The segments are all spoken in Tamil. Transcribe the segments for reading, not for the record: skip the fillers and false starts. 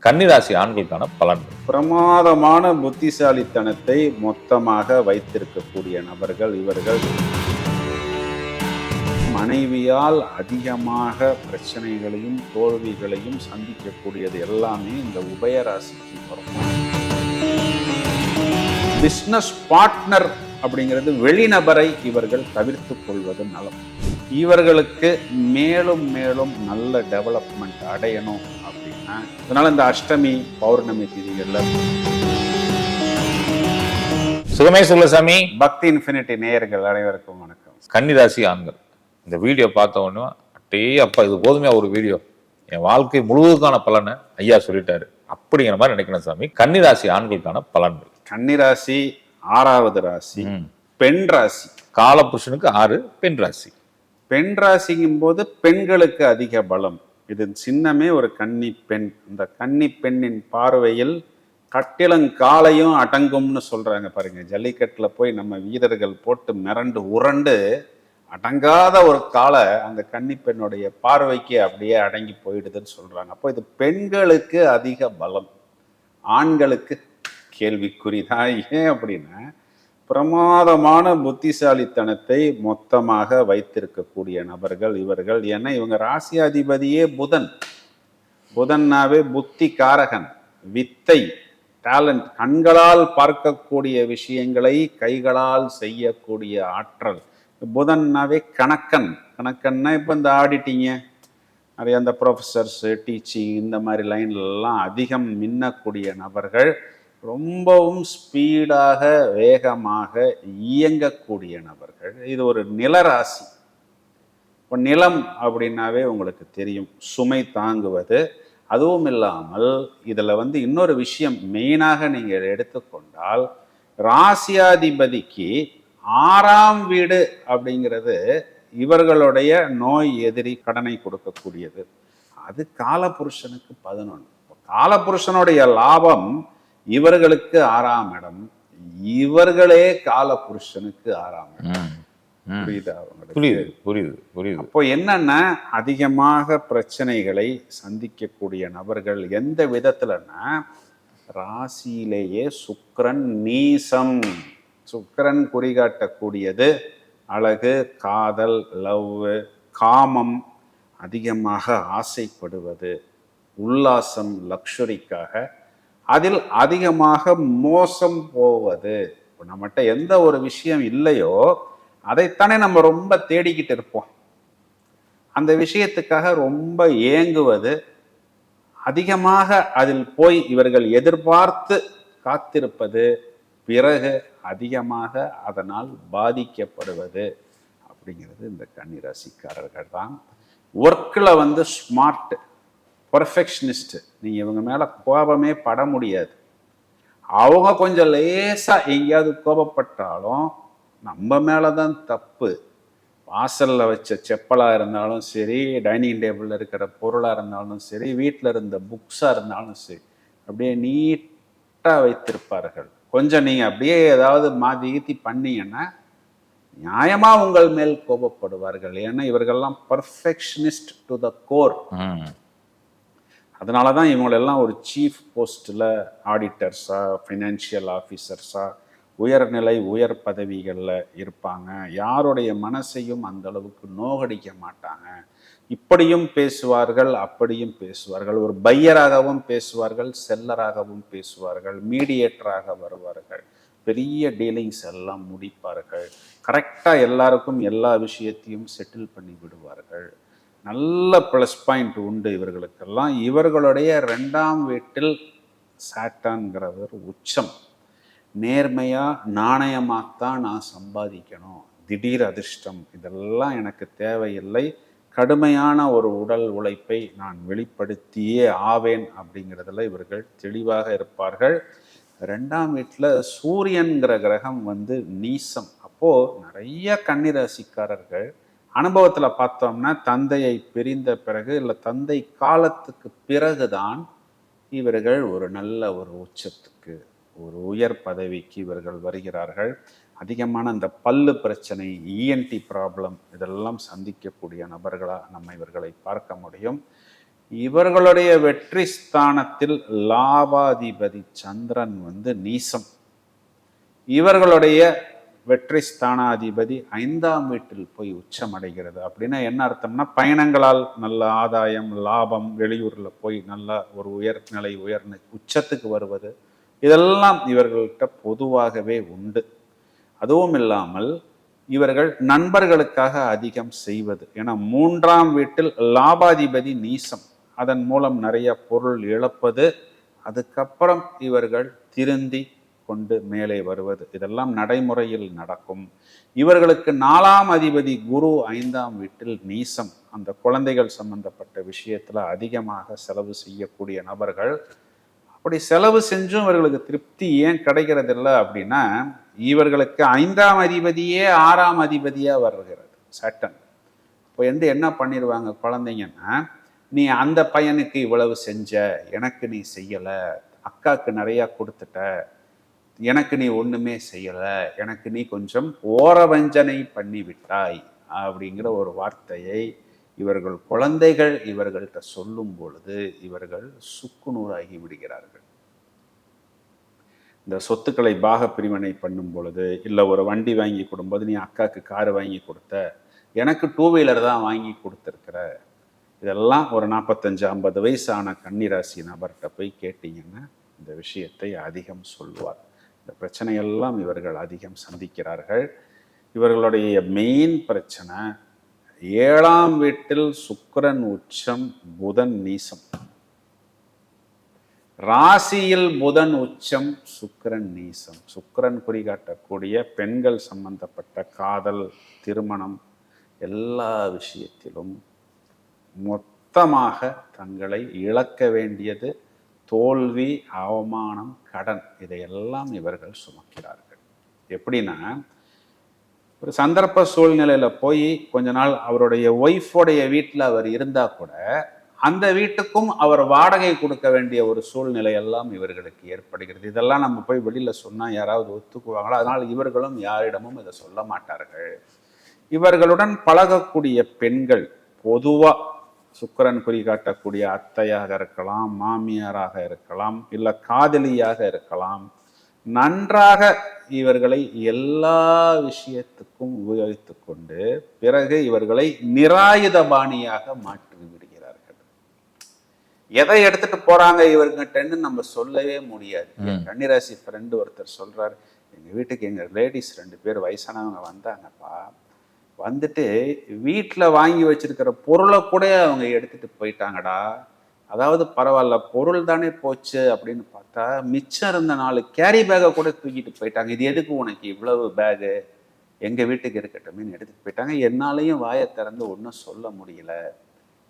கன்னிராசி ஆண்களுக்கான பலன். பிரமாதமான புத்திசாலித்தனத்தை மொத்தமாக வைத்திருக்கக்கூடிய நபர்கள் இவர்கள். மனைவியால் அதிகமாக பிரச்சனைகளையும் தோல்விகளையும் சந்திக்கக்கூடியது எல்லாமே இந்த உபயராசிக்கு வரும். பிஸ்னஸ் பார்ட்னர் அப்படிங்கிறது வெளிநபரை இவர்கள் தவிர்த்து கொள்வது நலம். இவர்களுக்கு மேலும் மேலும் நல்ல டெவலப்மெண்ட் அடையணும் அப்படின்னா, அதனால இந்த அஷ்டமி பௌர்ணமி திதிகள்ல சுகமே சொல்லசாமி பக்தி இன்ஃபினிட்டி நேயர்கள் அனைவருக்கும் வணக்கம். கன்னிராசி ஆண்கள் இந்த வீடியோ பார்த்த உடனே அட்டே அப்பா இது போதுமே ஒரு வீடியோ, என் வாழ்க்கை முழுவதுக்கான பலனை ஐயா சொல்லிட்டாரு அப்படிங்கிற மாதிரி நினைக்கணும் சாமி. கன்னிராசி ஆண்களுக்கான பலன்கள். கன்னிராசி 6வது ராசி, பெண் ராசி. காலபுருஷனுக்கு 6, பெண் ராசி. பெண் ராசிங்கும் போது பெண்களுக்கு அதிக பலம். இது சின்னமே ஒரு கன்னி பெண். இந்த கன்னி பெண்ணின் பார்வையில் கட்டிலங்காலையும் அடங்கும்னு சொல்றாங்க பாருங்க. ஜல்லிக்கட்டுல போய் நம்ம வீரர்கள் போட்டு மிரண்டு உரண்டு அடங்காத ஒரு காலை அந்த கன்னி பெண்ணுடைய பார்வைக்கு அப்படியே அடங்கி போயிடுதுன்னு சொல்றாங்க. அப்போ இது பெண்களுக்கு அதிக பலம், ஆண்களுக்கு கேள்விக்குறிதான். ஏன் அப்படின்னா, பிரமாதமான புத்திசாலித்தனத்தை மொத்தமாக வைத்திருக்கக்கூடிய நபர்கள் இவர்கள். ஏன்னா இவங்க ராசியாதிபதியே புதன். புதன்னாவே புத்தி காரகன், வித்தை, டேலண்ட், கண்களால் பார்க்கக்கூடிய விஷயங்களை கைகளால் செய்யக்கூடிய ஆற்றல். புதன்னாவே கணக்கன். கணக்கன்னா இப்போ இந்த ஆடிட்டிங்க நிறைய அந்த ப்ரொஃபஸர்ஸ், டீச்சிங் இந்த மாதிரி லைன்லாம் அதிகம் மின்னக்கூடிய நபர்கள். ரொம்பவும் ஸ்பீடாக வேகமாக இயங்கக்கூடிய நபர்கள். இது ஒரு நிலராசி. இப்போ நிலம் அப்படின்னாவே உங்களுக்கு தெரியும், சுமை தாங்குவது. அதுவும் இல்லாமல் இதில் இன்னொரு விஷயம் மெயினாக நீங்கள் எடுத்துக்கொண்டால், ராசியாதிபதிக்கு 6ஆம் வீடு அப்படிங்கிறது இவர்களுடைய நோய் எதிரி கடனை கொடுக்கக்கூடியது. அது காலபுருஷனுக்கு 11. காலபுருஷனுடைய லாபம் இவர்களுக்கு 6ஆம் இடம், இவர்களே காலபுருஷனுக்கு 6ஆம் இடம். புரியுதா? புரியுது. அப்போ என்னன்னா, அதிகமாக பிரச்சனைகளை சந்திக்கக்கூடிய நபர்கள். எந்த விதத்துலன்னா, ராசியிலேயே சுக்கிரன் நீசம். சுக்கிரன் குறிகாட்டக்கூடியது அழகு, காதல், லவ், காமம், அதிகமாக ஆசைப்படுவது, உல்லாசம், லக்ஷரிக்காக அதில் அதிகமாக மோசம் போவது. இப்போ நம்மகிட்ட எந்த ஒரு விஷயம் இல்லையோ அதைத்தானே நம்ம ரொம்ப தேடிக்கிட்டு இருப்போம். அந்த விஷயத்துக்காக ரொம்ப ஏங்குவது, அதிகமாக அதில் போய் இவர்கள் எதிர்பார்த்து காத்திருப்பது, பிறகு அதிகமாக அதனால் பாதிக்கப்படுவது அப்படிங்கிறது இந்த கன்னிராசிக்காரர்கள் தான். ஒர்க்கில் ஸ்மார்ட், பர்ஃபெக்ஷனிஸ்ட். நீங்கள் இவங்க மேலே கோபமே பட முடியாது. அவங்க கொஞ்சம் லேசாக எங்கேயாவது கோபப்பட்டாலும் நம்ம மேலே தான் தப்பு. வாசலில் வச்ச செப்பலாக இருந்தாலும் சரி, டைனிங் டேபிளில் இருக்கிற பொருளாக இருந்தாலும் சரி, வீட்டில் இருந்த புக்ஸாக இருந்தாலும் சரி, அப்படியே நீட்டாக வைத்திருப்பார்கள். கொஞ்சம் நீங்கள் அப்படியே ஏதாவது மாற்றி ஈத்தி பண்ணீங்கன்னா நியாயமாக உங்கள் மேல் கோபப்படுவார்கள். ஏன்னா இவர்கள்லாம் பர்ஃபெக்ஷனிஸ்ட் டு த கோர். அதனால தான் இவங்களெல்லாம் ஒரு சீஃப் போஸ்ட்டில், ஆடிட்டர்ஸா, ஃபைனான்ஷியல் ஆஃபீஸர்ஸா, உயர்நிலை உயர் பதவிகளில் இருப்பாங்க. யாருடைய மனசையும் அந்த அளவுக்கு நோகடிக்க மாட்டாங்க. இப்படியும் பேசுவார்கள், அப்படியும் பேசுவார்கள். ஒரு பையராகவும் பேசுவார்கள், செல்லராகவும் பேசுவார்கள், மீடியேட்டராக வருவார்கள், பெரிய டீலிங்ஸ் எல்லாம் முடிப்பார்கள். கரெக்டாக எல்லாருக்கும் எல்லா விஷயத்தையும் செட்டில் பண்ணி விடுவார்கள். நல்ல ப்ளஸ் பாயிண்ட் உண்டு இவர்களுக்கெல்லாம். இவர்களுடைய 2ஆம் வீட்டில் சாட்டான்கிறவர் உச்சம். நேர்மையாக நாணயமாகத்தான் நான் சம்பாதிக்கணும், திடீர் அதிர்ஷ்டம் இதெல்லாம் எனக்கு தேவையில்லை, கடுமையான ஒரு உடல் உழைப்பை நான் வெளிப்படுத்தியே ஆவேன் அப்படிங்கிறதுல இவர்கள் தெளிவாக இருப்பார்கள். 2ஆம் வீட்டில் சூரியன்கிற கிரகம் நீசம். அப்போது நிறைய கன்னிராசிக்காரர்கள் அனுபவத்தில் பார்த்தோம்னா, தந்தையை பிரிந்த பிறகு இல்லை தந்தை காலத்துக்கு பிறகுதான் இவர்கள் ஒரு நல்ல ஒரு உச்சத்துக்கு, ஒரு உயர் பதவிக்கு இவர்கள் வருகிறார்கள். அதிகமான இந்த பல்லு பிரச்சனை, இஎன்டி ப்ராப்ளம் இதெல்லாம் சந்திக்கக்கூடிய நபர்களாக நம்ம இவர்களை பார்க்க முடியும். இவர்களுடைய வெற்றி ஸ்தானத்தில் லாபாதிபதி சந்திரன் வந்து நீசம். இவர்களுடைய வெற்றி ஸ்தானாதிபதி 5ஆம் வீட்டில் போய் உச்சம் அடைகிறது. அப்படின்னா என்ன அர்த்தம்னா, பயணங்களால் நல்ல ஆதாயம், லாபம், வெளியூர்ல போய் நல்ல ஒரு உயர்நிலை உச்சத்துக்கு வருவது, இதெல்லாம் இவர்கள்ட்ட பொதுவாகவே உண்டு. அதுவும் இல்லாமல் இவர்கள் நண்பர்களுக்காக அதிகம் செய்வது. ஏன்னா 3ஆம் வீட்டில் லாபாதிபதி நீசம், அதன் மூலம் நிறைய பொருள் இழப்பது, அதுக்கப்புறம் இவர்கள் திருந்தி கொண்டு மேலே வருவது, இதெல்லாம் நடைமுறையில் நடக்கும். இவர்களுக்கு 4ஆம் அதிபதி குரு 5ஆம் வீட்டில் நீசம். அந்த குழந்தைகள் சம்பந்தப்பட்ட விஷயத்துல அதிகமாக செலவு செய்யக்கூடிய நபர்கள். அப்படி செலவு செஞ்சும் இவர்களுக்கு திருப்தி ஏன் கிடைக்கிறது இல்லை அப்படின்னா, இவர்களுக்கு 5ஆம் அதிபதியே 6ஆம் அதிபதியா வருகிறது சட்டன். இப்போ என்ன பண்ணிடுவாங்க குழந்தைங்கன்னா, நீ அந்த பையனுக்கு இவ்வளவு செஞ்ச, எனக்கு நீ செய்யலை, அக்காவுக்கு நிறையா கொடுத்துட்ட, எனக்கு நீ ஒண்ணுமே செய்யல, எனக்கு நீ கொஞ்சம் ஓரவஞ்சனை பண்ணி விட்டாய் அப்படிங்கிற ஒரு வார்த்தையை இவர்கள் குழந்தைகள் இவர்கள்ட்ட சொல்லும் பொழுது இவர்கள் சுக்குநூறாகி விடுகிறார்கள். இந்த சொத்துக்களை பாக பிரிவினை பண்ணும் பொழுது, இல்லை ஒரு வண்டி வாங்கி கொடுக்கும்போது, நீ அக்காவுக்கு கார் வாங்கி கொடுத்த, எனக்கு 2 வீலர் தான் வாங்கி கொடுத்துருக்கிற, இதெல்லாம் ஒரு 45-50 வயசான கன்னிராசி நபர்கிட்ட போய் கேட்டீங்கன்னா இந்த விஷயத்தை அதிகம் சொல்வார். இந்த பிரச்சனையெல்லாம் இவர்கள் அதிகம் சந்திக்கிறார்கள். இவர்களுடைய மெயின் பிரச்சனை 7ஆம் வீட்டில் சுக்கிரன் உச்சம், புதன் நீசம். ராசியில் புதன் உச்சம், சுக்கிரன் நீசம். சுக்கிரன் குறிகாட்டக்கூடிய பெண்கள் சம்பந்தப்பட்ட காதல், திருமணம், எல்லா விஷயத்திலும் மொத்தமாக தங்களை இழக்க வேண்டியது, தோல்வி, அவமானம், கடன், இதையெல்லாம் இவர்கள் சுமக்கிறார்கள். எப்படின்னா, ஒரு சந்தர்ப்ப சூழ்நிலையில போய் கொஞ்ச நாள் அவருடைய ஒய்ஃபோடைய வீட்டில் அவர் இருந்தா கூட அந்த வீட்டுக்கும் அவர் வாடகை கொடுக்க வேண்டிய ஒரு சூழ்நிலை எல்லாம் இவர்களுக்கு ஏற்படுகிறது. இதெல்லாம் நம்ம போய் வெளியில சொன்னா யாராவது ஒத்துக்குவாங்களா? அதனால் இவர்களும் யாரிடமும் இதை சொல்ல மாட்டார்கள். இவர்களுடன் பழகக்கூடிய பெண்கள் பொதுவா சுக்கிரன் குறிகாட்டக்கூடிய அத்தையாக இருக்கலாம், மாமியாராக இருக்கலாம், இல்லை காதலியாக இருக்கலாம், நன்றாக இவர்களை எல்லா விஷயத்துக்கும் உபயோகித்து கொண்டு பிறகு இவர்களை நிராயுதபாணியாக மாற்றி விடுகிறார்கள். எதை எடுத்துட்டு போறாங்க இவர்கிட்டன்னு நம்ம சொல்லவே முடியாது. கன்னிராசி ஃப்ரெண்டு ஒருத்தர் சொல்றாரு, எங்க வீட்டுக்கு எங்க லேடிஸ் 2 பேர் வயசானவங்க வந்தாங்கப்பா, வந்துட்டு வீட்டில் வாங்கி வச்சிருக்கிற பொருளை கூட அவங்க எடுத்துட்டு போயிட்டாங்கடா. அதாவது பரவாயில்ல, பொருள் தானே போச்சு அப்படின்னு பார்த்தா மிச்சம் இருந்த 4 கேரி பேக்கை கூட தூக்கிட்டு போயிட்டாங்க. இது எதுக்கு உனக்கு இவ்வளவு பேகு, எங்கள் வீட்டுக்கு இருக்கட்டும்னு எடுத்துட்டு போயிட்டாங்க. என்னாலையும் வாயை திறந்து ஒன்றும் சொல்ல முடியல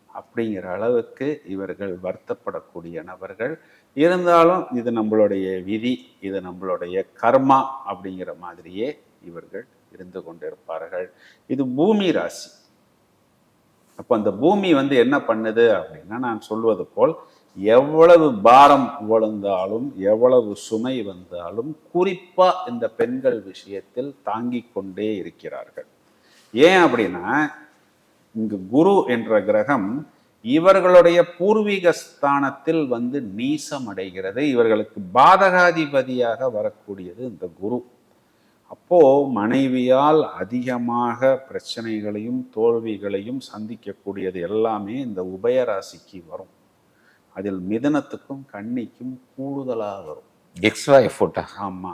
அப்படிங்கிற அளவுக்கு இவர்கள் வருத்தப்படக்கூடிய நபர்கள். இருந்தாலும் இது நம்மளுடைய விதி, இது நம்மளுடைய கர்மா அப்படிங்கிற மாதிரியே இவர்கள் இருந்து கொண்டிருப்பார்கள். இது பூமி ராசி. அப்போ அந்த பூமி என்ன பண்ணுது அப்படின்னா, நான் சொல்வது போல் எவ்வளவு பாரம் விழுந்தாலும், எவ்வளவு சுமை வந்தாலும், குறிப்பா இந்த பெண்கள் விஷயத்தில் தாங்கிக் கொண்டே இருக்கிறார்கள். ஏன் அப்படின்னா, இங்கு குரு என்ற கிரகம் இவர்களுடைய பூர்வீக ஸ்தானத்தில் நீசம் அடைகிறது. இவர்களுக்கு பாதகாதிபதியாக வரக்கூடியது இந்த குரு. அப்போ மனைவியால் அதிகமாக பிரச்சனைகளையும் தோல்விகளையும் சந்திக்கக்கூடியது எல்லாமே இந்த உபயராசிக்கு வரும். அதில் மிதுனத்துக்கும் கன்னிக்கும் கூடுதலாக வரும். எக்ஸ்ட்ரா எஃபோர்ட்டா? ஆமா.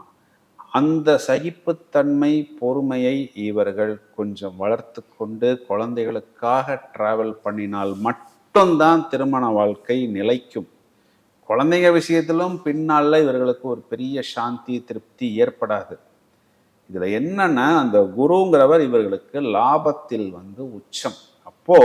அந்த சகிப்புத்தன்மை, பொறுமையை இவர்கள் கொஞ்சம் வளர்த்து கொண்டு குழந்தைகளுக்காக டிராவல் பண்ணினால் மட்டும்தான் திருமண வாழ்க்கை நிலைக்கும். குழந்தைங்க விஷயத்திலும் பின்னால இவர்களுக்கு ஒரு பெரிய சாந்தி, திருப்தி ஏற்படாது. இதுல என்னன்னா, அந்த குருங்கிறவர் இவர்களுக்கு லாபத்தில் உச்சம். அப்போ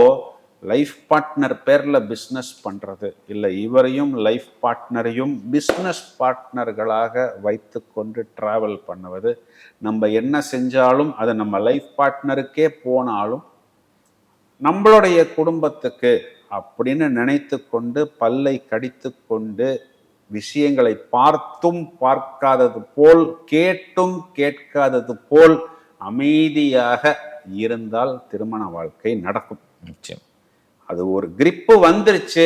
லைஃப் பார்ட்னர் பேர்ல பிஸ்னஸ் பண்றது, இல்லை இவரையும் லைஃப் பார்ட்னரையும் பிஸ்னஸ் பார்ட்னர்களாக வைத்து கொண்டு டிராவல் பண்ணுவது, நம்ம என்ன செஞ்சாலும் அது நம்ம லைஃப் பார்ட்னருக்கே போனாலும் நம்மளுடைய குடும்பத்துக்கு அப்படின்னு நினைத்து கொண்டு பல்லை கடித்து கொண்டு விஷயங்களை பார்த்தும் பார்க்காதது போல், கேட்டும் கேட்காதது போல் அமைதியாக இருந்தால் திருமண வாழ்க்கை நடக்கும். நிச்சயம். அது ஒரு கிரிப்பு வந்துருச்சு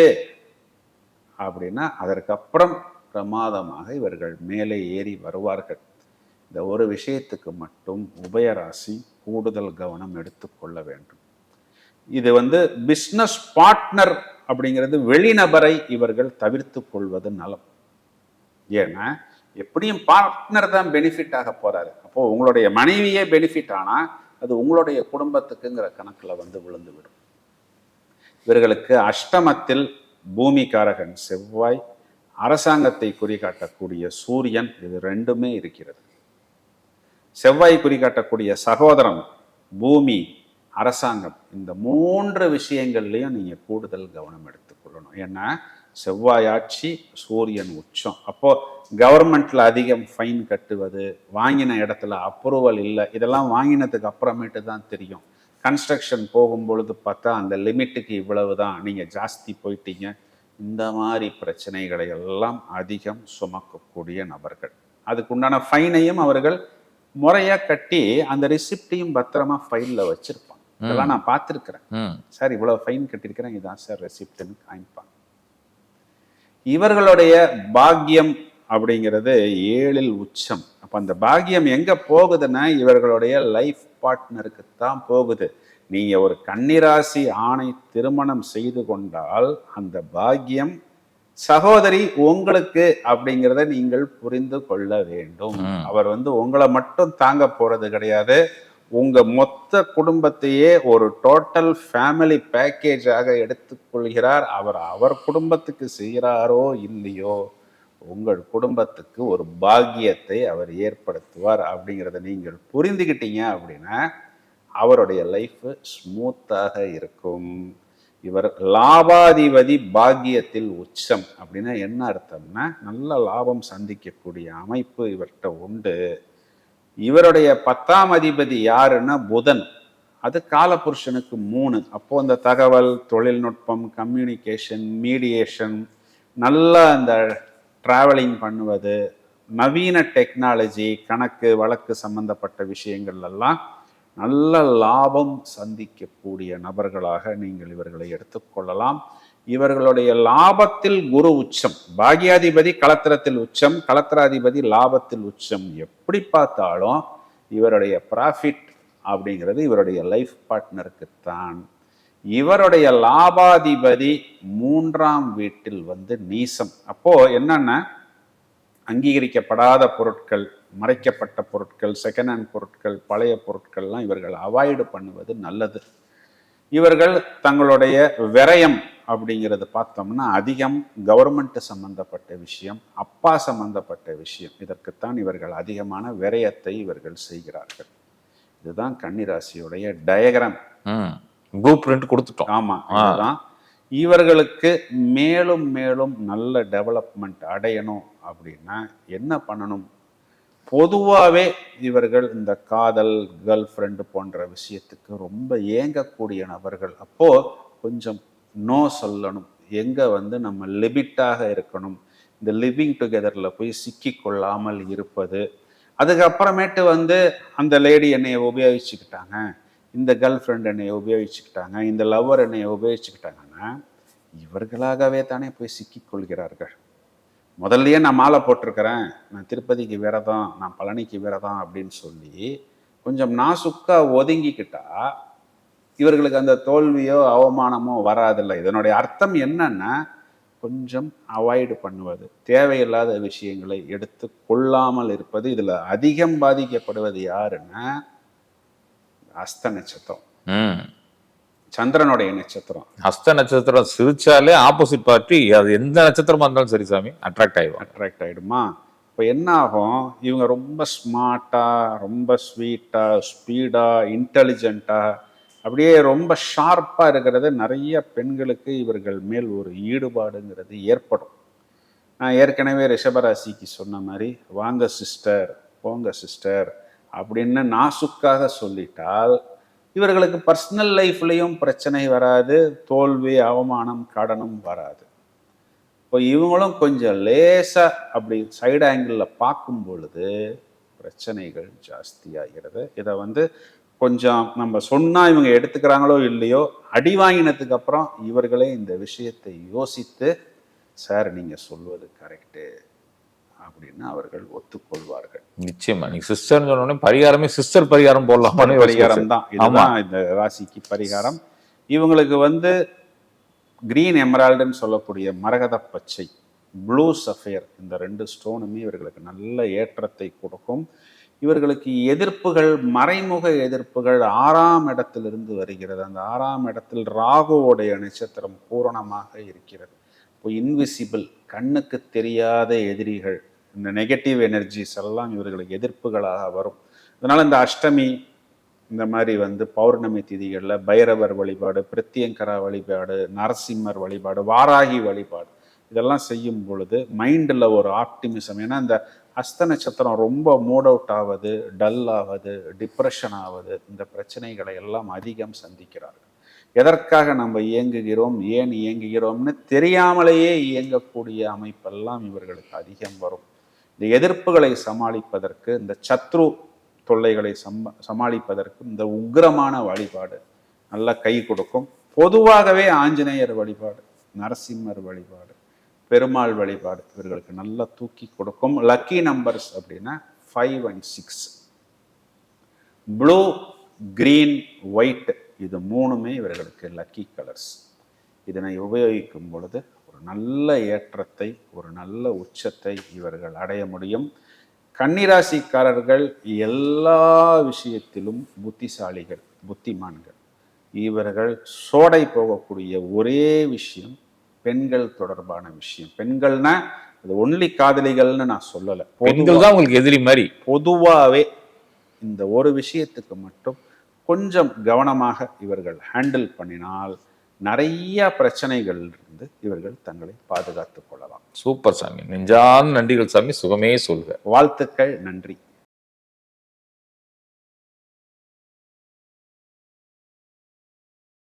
அப்படின்னா அதற்கப்புறம் பிரமாதமாக இவர்கள் மேலே ஏறி வருவார்கள். இந்த ஒரு விஷயத்துக்கு மட்டும் உபயராசி கூடுதல் கவனம் எடுத்துக்கொள்ள வேண்டும். இது பிஸ்னஸ் பார்ட்னர் அப்படிங்கிறது வெளிநபரை இவர்கள் தவிர்த்து கொள்வது நலம். ஏன்னா எப்படியும் பார்ட்னர் தான் பெனிஃபிட் ஆக போறாரு. அப்போ உங்களுடைய மனைவியே பெனிஃபிட் ஆனா அது உங்களுடைய குடும்பத்துக்குங்கிற கணக்குல விழுந்து விடும். இவர்களுக்கு அஷ்டமத்தில் பூமிகாரகன் செவ்வாய், அரசாங்கத்தை குறிகாட்டக்கூடிய சூரியன், இது ரெண்டுமே இருக்கிறது. செவ்வாய் குறிகாட்டக்கூடிய சகோதரம், பூமி, அரசாங்கம், இந்த 3 விஷயங்கள்லையும் நீங்க கூடுதல் கவனம் எடுத்துக்கொள்ளணும். ஏன்னா செவ்வாய் ஆட்சி, சூரியன் உச்சம். அப்போ கவர்மெண்ட்ல அதிகம் ஃபைன் கட்டுவது, வாங்கின இடத்துல அப்ரூவல் இல்லை, இதெல்லாம் வாங்கினதுக்கு அப்புறமேட்டு தான் தெரியும். கன்ஸ்ட்ரக்ஷன் போகும்பொழுது பார்த்தா அந்த லிமிட்டுக்கு இவ்வளவு தான், நீங்கள் ஜாஸ்தி போயிட்டீங்க. இந்த மாதிரி பிரச்சனைகளை எல்லாம் அதிகம் சுமக்கக்கூடிய நபர்கள். அதுக்குண்டான ஃபைனையும் அவர்கள் முறையாக கட்டி அந்த ரிசிப்டையும் பத்திரமா ஃபைலில் வச்சிருப்பாங்க. இதெல்லாம் நான் பார்த்துருக்கிறேன். சார் இவ்வளோ ஃபைன் கட்டியிருக்கிறேன், இதான் சார் ரெசிப்ட்னு காமிப்பாங்க. இவர்களுடைய பாக்கியம் அப்படிங்கிறது 7ல் உச்சம். அப்போ அந்த பாக்கியம் எங்கே போகுதுன்னா இவர்களுடைய லைஃப் பார்ட்னருக்கு தான் போகுது. நீங்க ஒரு கன்னிராசி ஆணை திருமணம் செய்து கொண்டால் அந்த பாக்கியம் சகோதரி உங்களுக்கு அப்படிங்கிறத நீங்கள் புரிந்து கொள்ள வேண்டும். அவர் உங்களை மட்டும் தாங்க போறது கிடையாது, உங்க மொத்த குடும்பத்தையே ஒரு டோட்டல் ஃபேமிலி பேக்கேஜாக எடுத்துக்கொள்கிறார். அவர் குடும்பத்துக்கு செய்கிறாரோ இல்லையோ உங்கள் குடும்பத்துக்கு ஒரு பாக்கியத்தை அவர் ஏற்படுத்துவார். அப்படிங்கிறத நீங்கள் புரிந்துகிட்டீங்க அப்படின்னா அவருடைய லைஃப் ஸ்மூத்தாக இருக்கும். இவர் லாபாதிபதி பாக்கியத்தில் உச்சம் அப்படின்னா என்ன அர்த்தம்னா நல்ல லாபம் சந்திக்கக்கூடிய அமைப்பு இவர்கிட்ட உண்டு. இவருடைய 10ஆம் அதிபதி யாருன்னா புதன், அது காலபுருஷனுக்கு 3. அப்போ அந்த தகவல் தொழில்நுட்பம், கம்யூனிகேஷன், மீடியேஷன், நல்லா அந்த டிராவலிங் பண்ணுவது, நவீன டெக்னாலஜி, கணக்கு வழக்கு சம்பந்தப்பட்ட விஷயங்கள் எல்லாம் நல்ல லாபம் சந்திக்கக்கூடிய நபர்களாக நீங்கள் இவர்களை எடுத்துக்கொள்ளலாம். இவர்களுடைய லாபத்தில் குரு உச்சம், பாகியாதிபதி களத்திரத்தில் உச்சம், களத்திராதிபதி லாபத்தில் உச்சம். எப்படி பார்த்தாலும் இவருடைய ப்ராஃபிட் அப்படிங்கிறது இவருடைய லைஃப் பார்ட்னருக்குத்தான். இவருடைய லாபாதிபதி 3ஆம் வீட்டில் நீசம். அப்போ என்னன்னா அங்கீகரிக்கப்படாத பொருட்கள், மறைக்கப்பட்ட பொருட்கள், செகண்ட் ஹேண்ட் பொருட்கள், பழைய பொருட்கள்லாம் இவர்கள் அவாய்டு பண்ணுவது நல்லது. இவர்கள் தங்களுடைய விரயம் அப்படிங்கிறது பார்த்தோம்னா அதிகம் கவர்மெண்ட் சம்பந்தப்பட்ட விஷயம், அப்பா சம்பந்தப்பட்ட விஷயம், இதற்குத்தான் இவர்கள் அதிகமான விரயத்தை இவர்கள் செய்கிறார்கள். இதுதான் கன்னிராசியுடைய டயக்ராம். ப்ளூ பிரிண்ட் கொடுத்துட்டோம். ஆமா, இதுதான். இவர்களுக்கு மேலும் மேலும் நல்ல டெவலப்மெண்ட் அடையணும் அப்படின்னா என்ன பண்ணணும்? பொதுவாகவே இவர்கள் இந்த காதல், கேர்ள் ஃப்ரெண்டு போன்ற விஷயத்துக்கு ரொம்ப ஏங்கக்கூடிய நபர்கள். அப்போ கொஞ்சம் நோ சொல்லணும். எங்க நம்ம லிமிட்டாக இருக்கணும். இந்த லிவிங் டுகெதர்ல போய் சிக்கி கொள்ளாமல் இருப்பது. அதுக்கப்புறமேட்டு அந்த லேடி என்னைய உபயோகிச்சுக்கிட்டாங்க, இந்த கேர்ள் ஃப்ரெண்ட் என்னை உபயோகிச்சுக்கிட்டாங்க, இந்த லவ்வர் என்னை உபயோகிச்சுக்கிட்டாங்கன்னா இவர்களாகவே தானே போய் சிக்கிக் கொள்கிறார்கள். முதல்லயே நான் மாலை போட்டிருக்கிறேன், நான் திருப்பதிக்கு விரதம், நான் பழனிக்கு விரதம் அப்படின்னு சொல்லி கொஞ்சம் நாசுக்கா ஒதுங்கிக்கிட்டா இவர்களுக்கு அந்த தோல்வியோ அவமானமோ வராதில்லை. இதனுடைய அர்த்தம் என்னன்னா கொஞ்சம் அவாய்டு பண்ணுவது, தேவையில்லாத விஷயங்களை எடுத்து கொள்ளாமல் இருப்பது. இதுல அதிகம் பாதிக்கப்படுவது யாருன்னா அஸ்த நட்சத்திரம், சந்திரனுடைய நட்சத்திரம். ஹஸ்த நட்சத்திரம் சிரிச்சாலே ஆப்போசிட் பார்ட்டி அது எந்த நட்சத்திரமா இருந்தாலும் சரி சாமி அட்ராக்ட் ஆயிடுமா? இப்போ என்ன ஆகும்? இவங்க ரொம்ப ஸ்மார்ட்டா, ரொம்ப ஸ்வீட்டா, ஸ்பீடா, இன்டெலிஜென்ட்டா, அப்படியே ரொம்ப ஷார்ப்பா இருக்கிறது நிறைய பெண்களுக்கு இவர்கள் மேல் ஒரு ஈடுபாடுங்கிறது ஏற்படும். நான் ஏற்கனவே ரிஷபராசிக்கு சொன்ன மாதிரி வாங்க சிஸ்டர், போங்க சிஸ்டர் அப்படின்னு நாசுக்காக சொல்லிட்டால் இவர்களுக்கு பர்சனல் லைஃப்லையும் பிரச்சனை வராது, தோல்வி, அவமானம், கடனும் வராது. இப்போ இவங்களும் கொஞ்சம் லேசா அப்படி சைடு ஆங்கிள் பார்க்கும் பொழுது பிரச்சனைகள் ஜாஸ்தியாகிறது. இதை கொஞ்சம் நம்ம சொன்னா இவங்க எடுத்துக்கிறாங்களோ இல்லையோ, அடி வாங்கினதுக்கு அப்புறம் இவர்களே இந்த விஷயத்தை யோசித்து சார் நீங்கள் சொல்வது கரெக்டு அப்படின்னு அவர்கள் ஒத்துக்கொள்வார்கள். நிச்சயமா நீங்க சிஸ்டர்னு சொன்ன உடனே பரிகாரமே சிஸ்டர் பரிகாரம் போடலாமான்னு பரிகாரம் தான், இதுதான் இந்த ராசிக்கு பரிகாரம். இவங்களுக்கு கிரீன் எமரால்டுன்னு சொல்லக்கூடிய மரகத பச்சை, ப்ளூ சஃபயர், இந்த 2 ஸ்டோனுமே இவர்களுக்கு நல்ல ஏற்றத்தை கொடுக்கும். இவர்களுக்கு எதிர்ப்புகள், மறைமுக எதிர்ப்புகள் 6ஆம் இடத்திலிருந்து வருகிறது. அந்த 6ஆம் இடத்தில் ராகுவோடைய நட்சத்திரம் பூரணமாக இருக்கிறது. இப்போ இன்விசிபிள், கண்ணுக்கு தெரியாத எதிரிகள், இந்த நெகட்டிவ் எனர்ஜிஸ் எல்லாம் இவர்களுக்கு எதிர்ப்புகளாக வரும். அதனால இந்த அஷ்டமி, இந்த மாதிரி பௌர்ணமி திதிகளில் பைரவர் வழிபாடு, பிரத்யங்கரா வழிபாடு, நரசிம்மர் வழிபாடு, வாராகி வழிபாடு இதெல்லாம் செய்யும் பொழுது மைண்டில் ஒரு ஆப்டிமிசம். ஏன்னா இந்த அஸ்த நட்சத்திரம் ரொம்ப மூட் அவுட் ஆவது, டல் ஆவது, டிப்ரெஷன் ஆவது, இந்த பிரச்சனைகளை எல்லாம் அதிகம் சந்திக்கிறார்கள். எதற்காக நம்ம இயங்குகிறோம், ஏன் இயங்குகிறோம்னு தெரியாமலேயே இயங்கக்கூடிய அமைப்பெல்லாம் இவர்களுக்கு அதிகம் வரும். இந்த எதிர்ப்புகளை சமாளிப்பதற்கு, இந்த சத்ரு தொல்லைகளை சமாளிப்பதற்கு இந்த உக்கிரமான வழிபாடு நல்லா கை கொடுக்கும். பொதுவாகவே ஆஞ்சநேயர் வழிபாடு, நரசிம்மர் வழிபாடு, பெருமாள் வழிபாடு இவர்களுக்கு நல்லா தூக்கி கொடுக்கும். லக்கி நம்பர்ஸ் அப்படின்னா 5 and 6, ப்ளூ, கிரீன், ஒயிட், இது 3மே இவர்களுக்கு லக்கி கலர்ஸ். இதனை உபயோகிக்கும் பொழுது ஒரு நல்ல ஏற்றத்தை, ஒரு நல்ல உச்சத்தை இவர்கள் அடைய முடியும். கன்னிராசிக்காரர்கள் எல்லா விஷயத்திலும் புத்திசாலிகள், புத்திமான்கள். இவர்கள் சோடை போகக்கூடிய ஒரே விஷயம் பெண்கள் தொடர்பான விஷயம். பெண்கள்னா அது ஒன்லி காதலிகள்னு நான் சொல்லலை, பெண்கள் தான் உங்களுக்கு எதிரி மாதிரி. பொதுவாகவே இந்த ஒரு விஷயத்துக்கு மட்டும் கொஞ்சம் கவனமாக இவர்கள் ஹேண்டில் பண்ணினால் நிறைய பிரச்சனைகள் இருந்து இவர்கள் தங்களை பாதுகாத்துக் கொள்ளலாம். சூப்பர் சாமி, நெஞ்சார்ந்த நன்றிகள் சாமி, சுகமே சொல்க. வாழ்த்துக்கள், நன்றி.